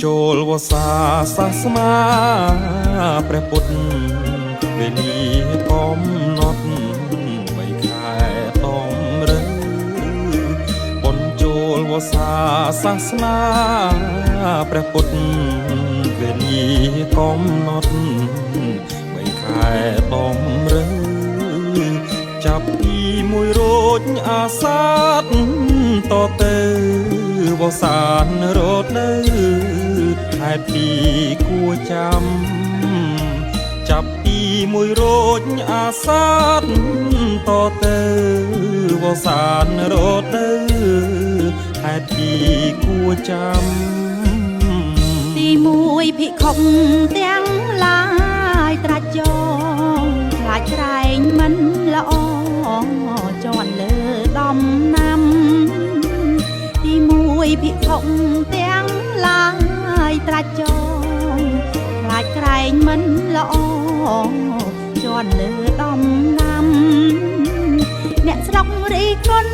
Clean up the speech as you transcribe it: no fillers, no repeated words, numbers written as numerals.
ចូលវស្សាសាសនាព្រះពុទ្ធវេលាកំណត់3 ខែតំរឹងបុណ្យចូលវស្សាសាសនាព្រះពុទ្ធវេលាកំណត់3 ខែតំរឹងចាប់ពី1រោចអាសាឍតទៅវស្សានរត់នៅខែពីគួចាំចាប់ពី1រោចអាសាឍតទៅវស្សានរត់នៅខែពីគួចាំទី1ភិក្ខុទាំងឡាយត្រាច់ចងខ្លាចក្រែងមិនល្អជន់លើដំណាំទី1ភិក្ខុទាំងឡាយត្រាច់ចងខ្លាចក្រែងមិនល្អជន់លើដំណាំអ្នកស្រុករីគុណ